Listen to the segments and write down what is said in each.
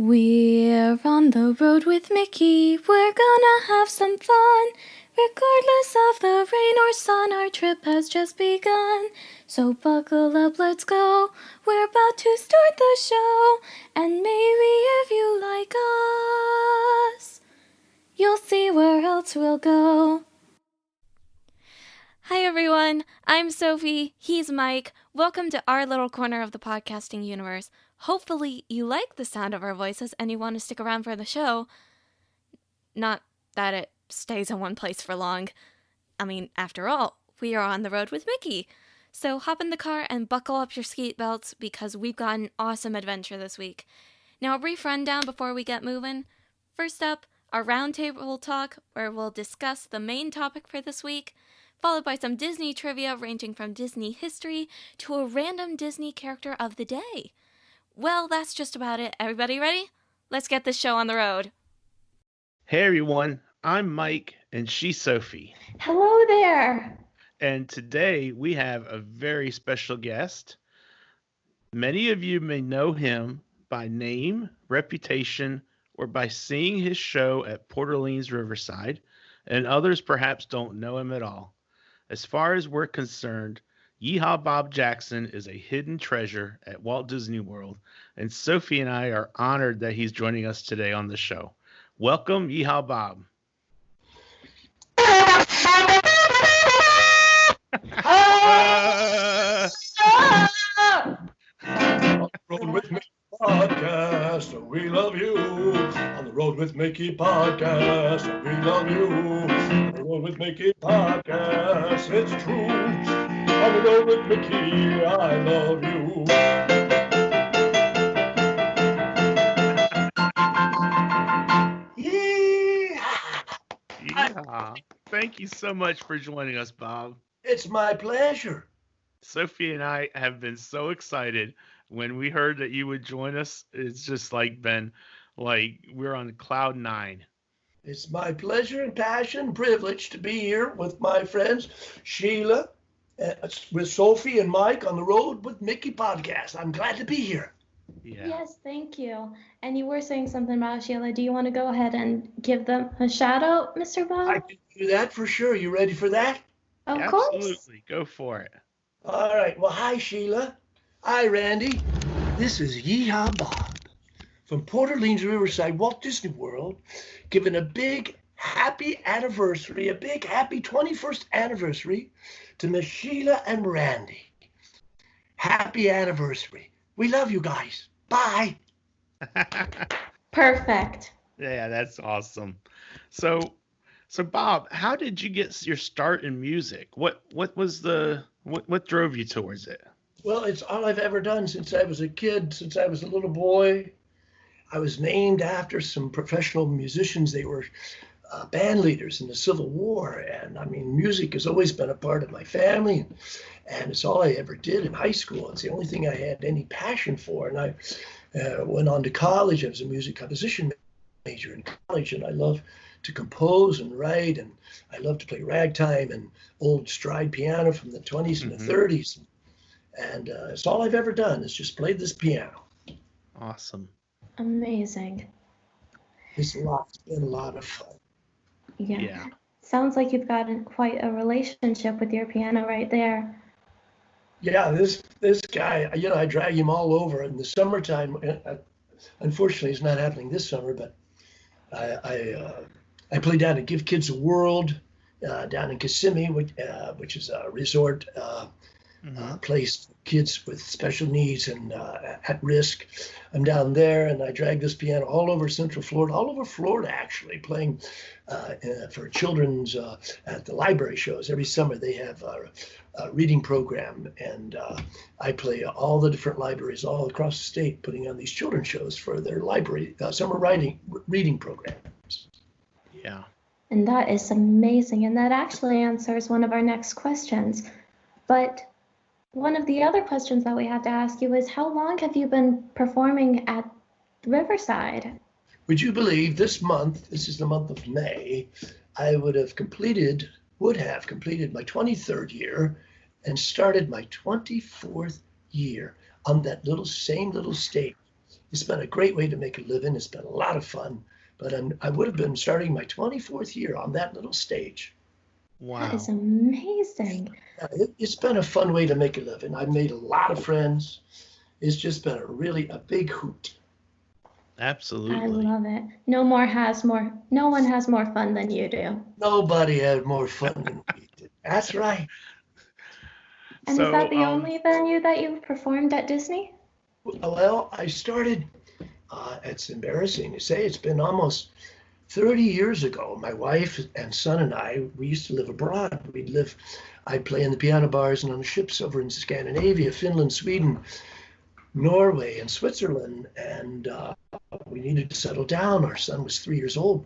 We're on the road with Mickey, we're gonna have some fun. Regardless of the rain or sun, our trip has just begun. So buckle up, let's go, we're about to start the show. And maybe if you like us, you'll see where else we'll go. Hi everyone, I'm Sophie, he's Mike. Welcome to our little corner of the podcasting universe. Hopefully you like the sound of our voices and you want to stick around for the show. Not that it stays in one place for long. I mean, after all, we are on the road with Mickey. So hop in the car and buckle up your seat belts because we've got an awesome adventure this week. Now a brief rundown before we get moving. First up, our roundtable talk where we'll discuss the main topic for this week, followed by some Disney trivia ranging from Disney history to a random Disney character of the day. Well, that's just about it. Everybody ready? Let's get this show on the road. Hey everyone, I'm Mike and she's Sophie. Hello there. And today we have a very special guest. Many of you may know him by name, reputation, or by seeing his show at Port Orleans Riverside, and others perhaps don't know him at all. As far as we're concerned, Yehaa Bob Jackson is a hidden treasure at Walt Disney World, and Sophie and I are honored that he's joining us today on the show. Welcome, Yehaa Bob. On the Road with Mickey podcast, we love you. On the Road with Mickey podcast, we love you. On the Road with Mickey podcast, it's true. On the Road with Mickey, I love you. Yeah. Thank you so much for joining us, Bob. It's my pleasure. Sophie and I have been so excited when we heard that you would join us. It's just been we're on cloud nine. It's my pleasure and passion, privilege to be here with my friends Sheila, with Sophie and Mike on the Road with Mickey podcast. I'm glad to be here. Yeah. Yes, thank you. And you were saying something about Sheila. Do you want to go ahead and give them a shout out, Mr. Bob? I can do that for sure. You ready for that? Of course. Absolutely. Go for it. All right. Well, hi, Sheila. Hi, Randy. This is Yehaa Bob from Port Orleans Riverside, Walt Disney World, giving a big happy anniversary, a big happy 21st anniversary to Miss Sheila and Randy. Happy anniversary. We love you guys. Bye. Perfect. Yeah, that's awesome. So Bob, how did you get your start in music? What drove you towards it? Well, it's all I've ever done since I was a kid, since I was a little boy. I was named after some professional musicians. They were band leaders in the Civil War. And I mean, music has always been a part of my family. And it's all I ever did in high school. It's the only thing I had any passion for. And I went on to college. I was a music composition major in college. And I love to compose and write. And I love to play ragtime and old stride piano from the 20s and the 30s. And it's all I've ever done is just played this piano. Awesome. Amazing. It's been a lot of fun. Yeah. Sounds like you've got quite a relationship with your piano right there. Yeah, this guy, I drag him all over in the summertime. Unfortunately, it's not happening this summer, but I play down at Give Kids a World down in Kissimmee, which is a resort place for kids with special needs and at risk. I'm down there, and I drag this piano all over Central Florida, all over Florida actually, playing for children's at the library shows. Every summer they have a reading program, and I play all the different libraries all across the state, putting on these children's shows for their library summer reading programs. Yeah. And that is amazing. And that actually answers one of our next questions. But one of the other questions that we have to ask you is, how long have you been performing at Riverside? Would you believe this is the month of May, I would have completed my 23rd year and started my 24th year on that same little stage It's been a great way to make a living. It's been a lot of fun. But I would have been starting my 24th year on that little stage. That is Wow. amazing. It's been a fun way to make a living. I've made a lot of friends. It's just been a big hoot. I Absolutely. love it. No one has more fun than you do. Nobody had more fun than we did. That's right. And is that So, the only venue that you've performed at Disney? Well, I started, it's embarrassing to say, it's been almost 30 years ago. My wife and son and I, we used to live abroad. I'd play in the piano bars and on the ships over in Scandinavia, Finland, Sweden, Norway, and Switzerland. And we needed to settle down. Our son was 3 years old.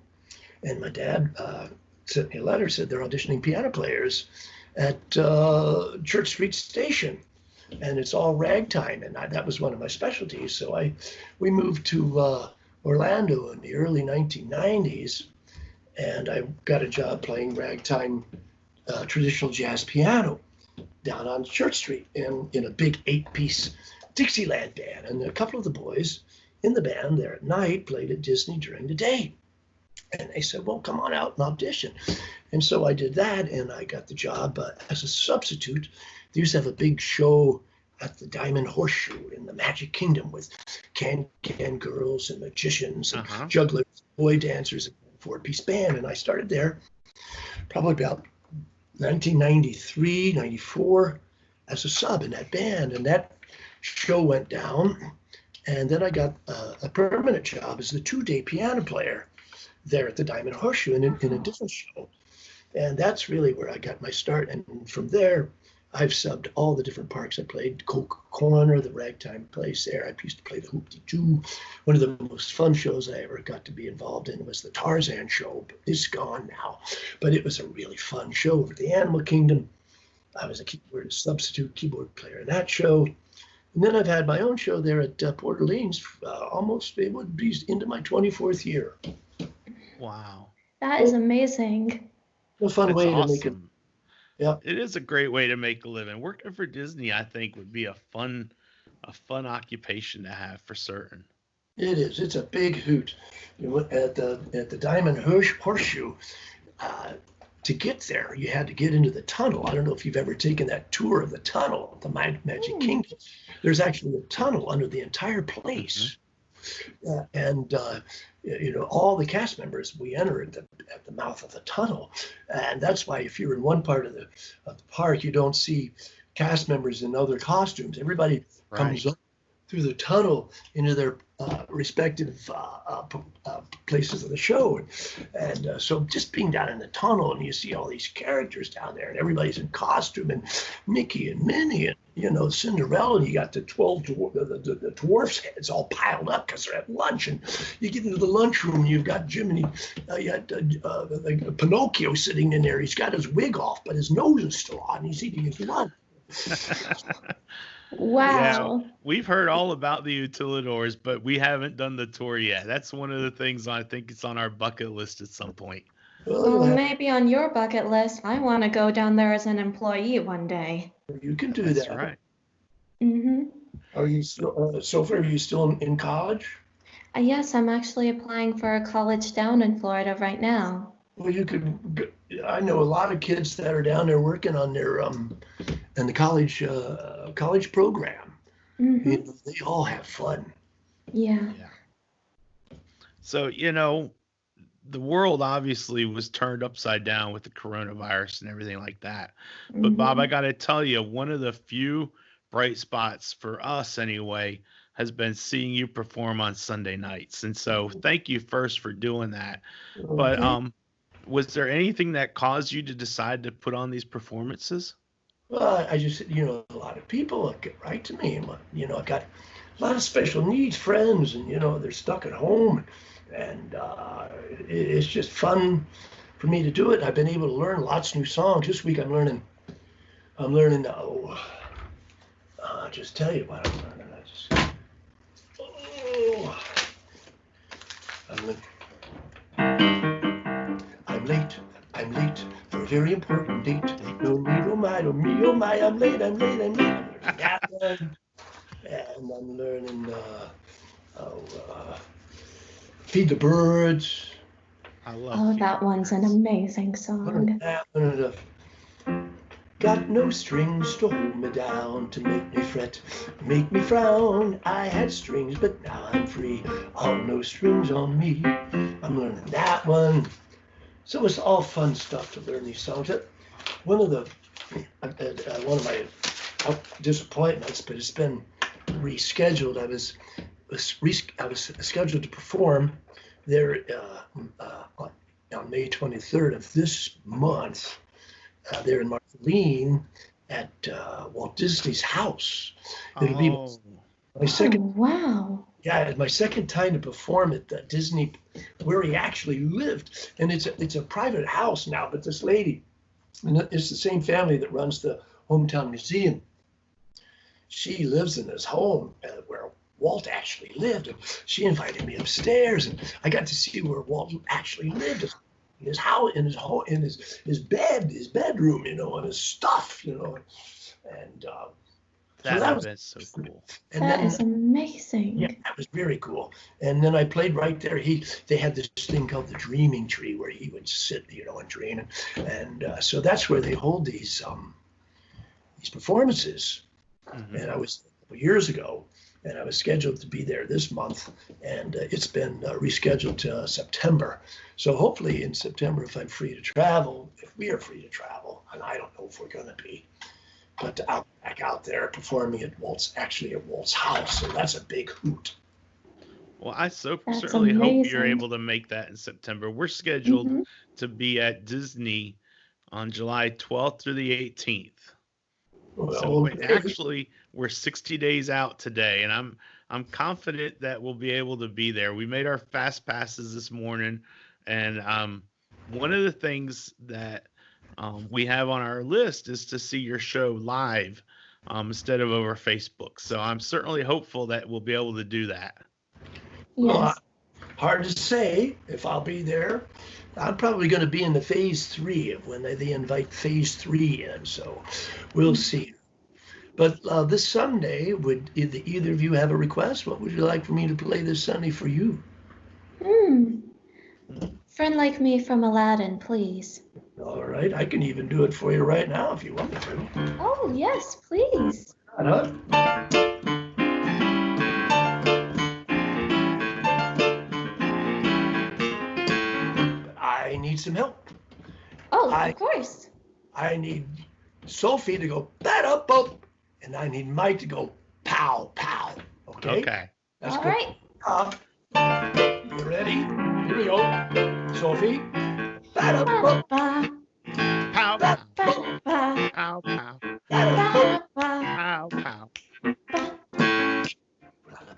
And my dad sent me a letter, said they're auditioning piano players at Church Street Station. And it's all ragtime, and that was one of my specialties. So we moved to Orlando in the early 1990s, and I got a job playing ragtime traditional jazz piano down on Church Street in a big 8-piece Dixieland band. And a couple of the boys in the band there at night played at Disney during the day. And they said, well, come on out and audition. And so I did that, and I got the job as a substitute. They used to have a big show at the Diamond Horseshoe in the Magic Kingdom with can-can girls and magicians and jugglers, boy dancers, and a 4-piece band. And I started there probably about 1993, 94 as a sub in that band. And that show went down. And then I got a permanent job as the 2-day piano player there at the Diamond Horseshoe in a different show. And that's really where I got my start. And from there, I've subbed all the different parks. I played Coke Corner, the ragtime place there. I used to play the Hoop-Dee-Doo. One of the most fun shows I ever got to be involved in was the Tarzan show. It's gone now, but it was a really fun show over the Animal Kingdom. I was a substitute keyboard player in that show. And then I've had my own show there at Port Orleans almost, it would be into my 24th year. Wow. That is amazing. A fun That's way to awesome. make it. Yeah. It is a great way to make a living. Working for Disney, I think, would be a fun occupation to have for certain. It is. It's a big hoot. At the Diamond Horseshoe, to get there, you had to get into the tunnel. I don't know if you've ever taken that tour of the tunnel at the Magic Kingdom. There's actually a tunnel under the entire place. And all the cast members, we enter at the mouth of the tunnel. And that's why if you're in one part of the park, you don't see cast members in other costumes. Everybody comes up through the tunnel into their respective places of the show. And so just being down in the tunnel and you see all these characters down there and everybody's in costume and Mickey and Minnie and, Cinderella, and you got the 12 the dwarfs' heads all piled up because they're at lunch. And you get into the lunchroom, you've got Jiminy, you got Pinocchio sitting in there. He's got his wig off, but his nose is still on. He's eating his lunch. Wow. Yeah, we've heard all about the Utilidors, but we haven't done the tour yet. That's one of the things I think it's on our bucket list at some point. Well, maybe on your bucket list, I want to go down there as an employee one day. You can do That's that. right. Mm-hmm. Are you still, Sophie, are you still in college? Yes, I'm actually applying for a college down in Florida right now. Well, I know a lot of kids that are down there working on their in the college program. Mm-hmm. They all have fun. Yeah. So, the world obviously was turned upside down with the coronavirus and everything like that. But Bob, I got to tell you, one of the few bright spots for us anyway has been seeing you perform on Sunday nights. And so thank you first for doing that. But was there anything that caused you to decide to put on these performances? Well, I just, a lot of people get right to me. I've got a lot of special needs friends, and they're stuck at home, and it's just fun for me to do it. I've been able to learn lots of new songs. This week I'm learning. I'll just tell you what I'm learning. I'm late for a very important date. Oh me, oh my, oh me, oh my, I'm late. And I'm learning, Feed the Birds. I love Oh, Feed that the one's an Birds. amazing song. Got no strings to hold me down, to make me fret, make me frown. I had strings, but now I'm free. Oh, no strings on me. I'm learning that one. So it's all fun stuff to learn these songs. One of my disappointments, but it's been rescheduled. I was scheduled to perform there on May 23rd of this month. There in Marceline at Walt Disney's house. It'll be Oh, my second. Oh, wow. Yeah, it's my second time to perform at Disney, where he actually lived, and it's a private house now. But this lady, and it's the same family that runs the Hometown Museum. She lives in this home where Walt actually lived, and she invited me upstairs, and I got to see where Walt actually lived. His house, in his home, in his bed, his bedroom, and his stuff, and that's so cool. And That then, is amazing. yeah, that was very cool. And then I played right there. They had this thing called the Dreaming Tree where he would sit, and dream, and so that's where they hold these performances. Mhm. And I was a couple years ago, and I was scheduled to be there this month, and it's been rescheduled to September. So hopefully in September, if I'm free to travel, if we are free to travel, and I don't know if we're going to be, but I'll be back out there performing at Walt's house. So that's a big hoot. Well, I That's certainly hope you're amazing. able to make that in September. We're scheduled Mhm. to be at Disney on July 12th through the 18th. So Well, actually, we're 60 days out today, and I'm confident that we'll be able to be there. We made our fast passes this morning, and one of the things that we have on our list is to see your show live instead of over Facebook. So I'm certainly hopeful that we'll be able to do that. well, Yes. hard to say if I'll be there. I'm probably going to be in the phase 3 of when they invite phase 3 in. So we'll see. But this Sunday, would either of you have a request? What would you like for me to play this Sunday for you? Friend Like Me from Aladdin, please. All right, I can even do it for you right now if you want me to. Oh, yes, please. But I need some help. Oh, I- of course. I need Sophie to go ba-da-bop, and I need Mike to go pow pow. Okay. Okay. That's All good. right. You ready? Here we go. Sophie. Ba-da-bop, Ba-da-ba, Pow, pow, ba-da-ba, pow, pow, ba-da-bop. ba-da-ba, pow, pow. ba.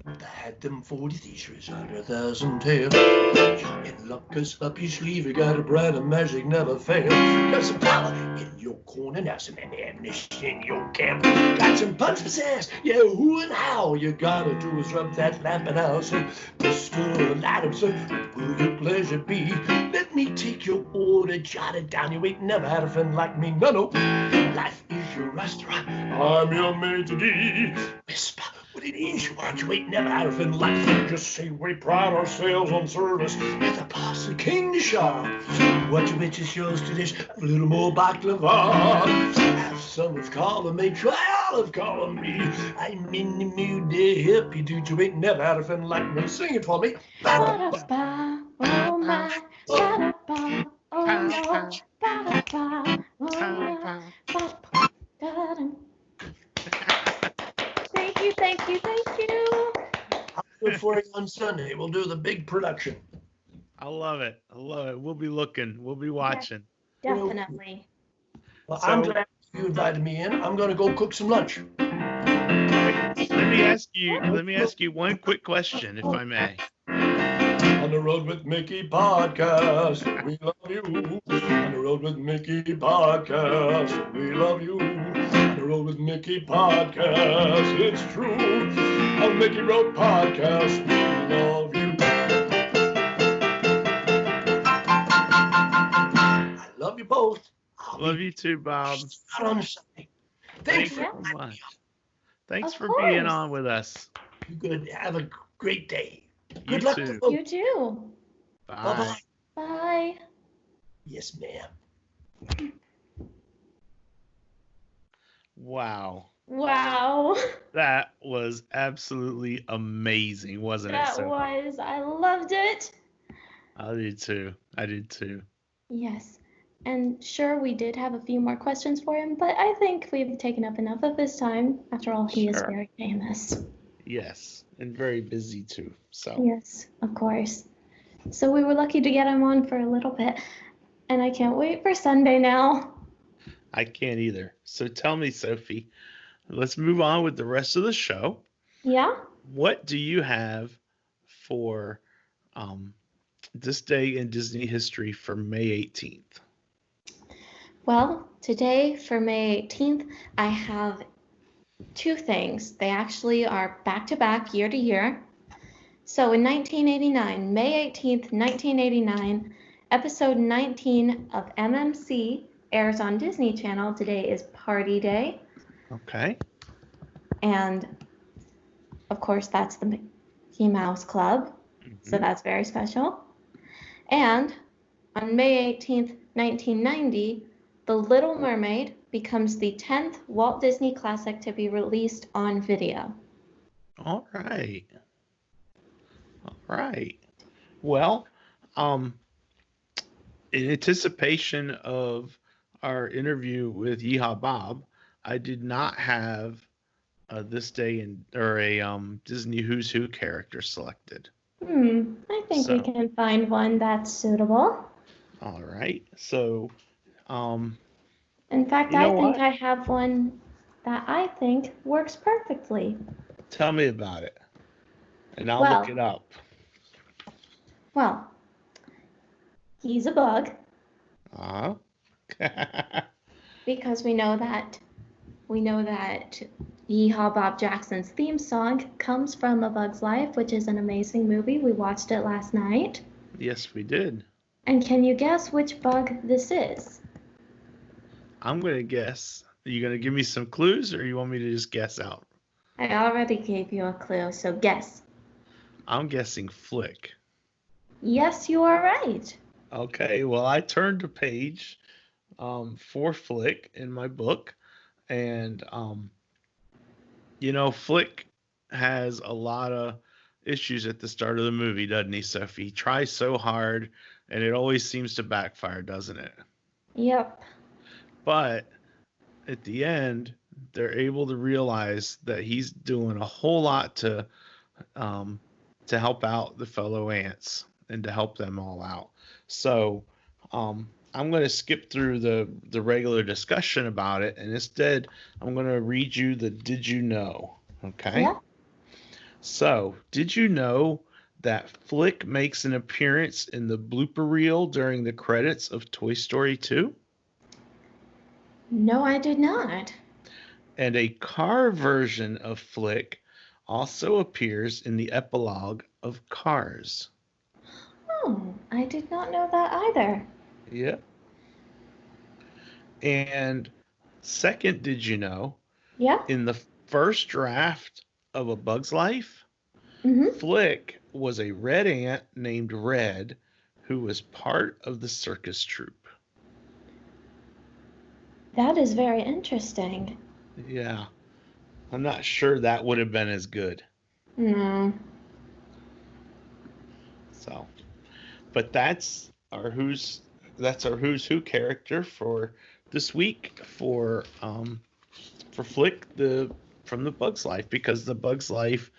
I had them 40 theses, 100,000 tales. In luck, 'cause up your sleeve, you got a brand of magic never fails. Got some power in your corner, now some ammunition in your camp. Got some punch for sass, yeah, who and how. You gotta do is rub that lamp and I'll say, Mr. Aladdin, sir, what will your pleasure be? Let me take your order, jot it down. You ain't never had a friend like me, no. Life is your restaurant, I'm your maitre d'. Whisper what it is you want. You ain't never had a friend like me. Just say we pride ourselves on service. It's the boss of King Shah. What you which is yours to dish? A little more baklava. Have some with column me. Try olive column me. I'm in the mood to help you, dude. You ain't never had a friend like me. Sing it for me. Ba-da-ba, oh my, ba-da-ba, oh no, ba-da-ba, oh my, ba-da-ba, da-dum. Thank you. I'll do it for you on Sunday. We'll do the big production. I love it. We'll be looking. We'll be watching. Definitely. Well, So- I'm glad you invited me in. I'm going to go cook some lunch. Let me ask you one quick question, if I may. On the road with Mickey podcast, we love you. On the road with Mickey podcast, we love you. On the road with Mickey podcast, it's true. On Mickey Road podcast, we love you. I love you both. Love you too, Bob. Out on Sunday. Thanks Thanks for so much. Thanks Of for being course. on with us. you. Good. Have a great day. You Good luck too. to both. You too. Bye-bye. Bye. Bye. Yes, ma'am. Wow. Wow. That was absolutely amazing, wasn't it, That Sophie? was, I loved it. I did too. I did too. Yes. And sure, we did have a few more questions for him, but I think we've taken up enough of his time. After all, he is Sure. very famous. Yes. And very busy too. So, Yes, of course. So we were lucky to get him on for a little bit. And I can't wait for Sunday now. I can't either. So tell me, Sophie, let's move on with the rest of the show. Yeah? What do you have for um, this day in Disney history for May 18th? Well, today for May 18th, I have two things. They actually are back to back, year to year. So in 1989, May 18th, 1989, episode 19 of MMC airs on Disney Channel. Today is Party Day. Okay. And of course, that's the Mickey Mouse Club. So Mhm. that's very special. And on May 18th, 1990, The Little Mermaid becomes the 10th Walt Disney classic to be released on video. All right. All right. Well, um, in anticipation of our interview with Yeehaw Bob, I did not have this day in or a Disney Who's Who character selected. I think we So, can find one that's suitable. all right. So, um, In fact, you know I think what? I have one that I think works perfectly. Tell me about it, and I'll look it Well, up. well, he's a bug Uh-huh. because we know that Yeehaw Bob Jackson's theme song comes from A Bug's Life, which is an amazing movie. We watched it last night. Yes, we did. And can you guess which bug this is? I'm gonna guess. Are you gonna give me some clues, or you want me to just guess out? I already gave you a clue, so guess. I'm guessing Flick. Yes, you are right. Okay, well, I turned a page for Flick in my book, and Flick has a lot of issues at the start of the movie, doesn't he, Sophie? He tries so hard, and it always seems to backfire, doesn't it? Yep. But at the end, they're able to realize that he's doing a whole lot um, to help out the fellow ants and to help them all out. So I'm going to skip through the regular discussion about it, and instead I'm going to read you the Did You Know? Okay. Yeah. So, did you know that Flick makes an appearance in the blooper reel during the credits of Toy Story 2? No, I did not. And a car version of Flick also appears in the epilogue of Cars. Oh, I did not know that either. Yeah. And second, did you know Yeah. in the first draft of A Bug's Life, Mm-hmm. Flick was a red ant named Red who was part of the circus troupe. That is very interesting. Yeah. I'm not sure that would have been as good. No. So, but that's our who's who character for this week for Flick from the Bug's Life, because the Bug's Life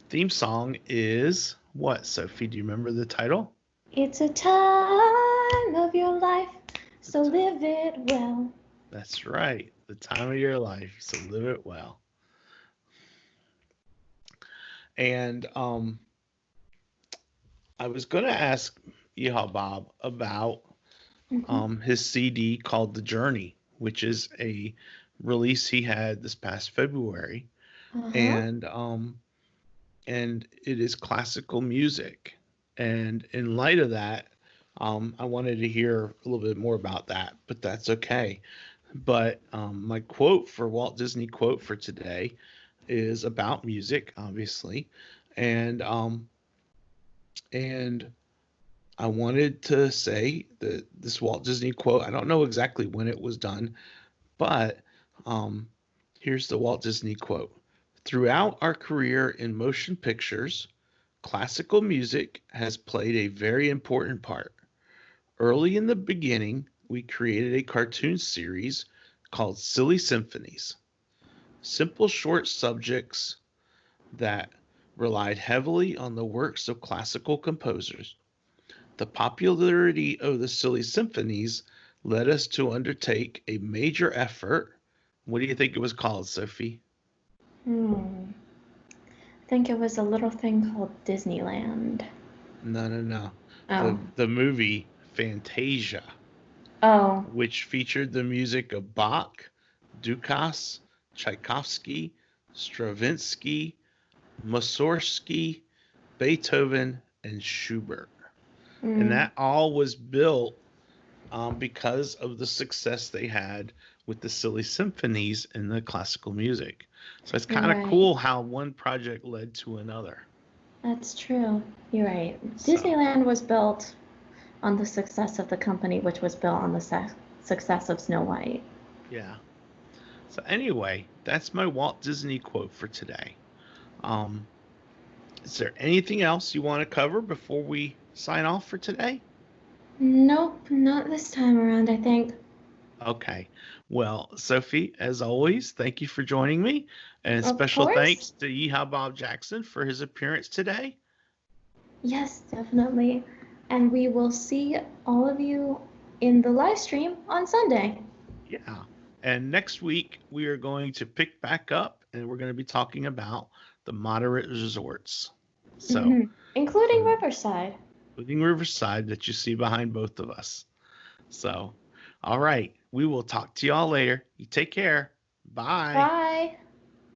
theme song is what, Sophie? Do you remember the title? It's a time of your life, so live it well. That's right. The time of your life, so live it well. And I was going to ask Yeehaw Bob about his CD called The Journey, which is a release he had this past February, Uh-huh. and it is classical music. And in light of that, I wanted to hear a little bit more about that, but that's okay. But my quote for Walt Disney quote for today is about music, obviously, And I wanted to say that this Walt Disney quote, I don't know exactly when it was done, but here's the Walt Disney quote. Throughout our career in motion pictures, classical music has played a very important part. Early in the beginning, we created a cartoon series called Silly Symphonies. Simple short subjects that relied heavily on the works of classical composers. The popularity of the Silly Symphonies led us to undertake a major effort. What do you think it was called, Sophie? I think it was a little thing called Disneyland. No. Oh. The movie Fantasia, Oh. which featured the music of Bach, Dukas, Tchaikovsky, Stravinsky, Mussorgsky, Beethoven, and Schubert. And that all was built because of the success they had with the Silly Symphonies and the classical music. So it's kind of Right. cool how one project led to another. That's true. You're right. So- Disneyland was built on the success of the company, which was built on the success of Snow White. Yeah. So anyway, that's my Walt Disney quote for today. Is there anything else you want to cover before we sign off for today? Nope, not this time around, I think. Okay. Well, Sophie, as always, thank you for joining me. And Of special course. thanks to Yehaa Bob Jackson for his appearance today. Yes, definitely. And we will see all of you in the live stream on Sunday. Yeah. And next week, we are going to pick back up and we're going to be talking about the moderate resorts. So, Including Riverside. including Riverside that you see behind both of us. So, all right. We will talk to y'all later. You take care. Bye. Bye.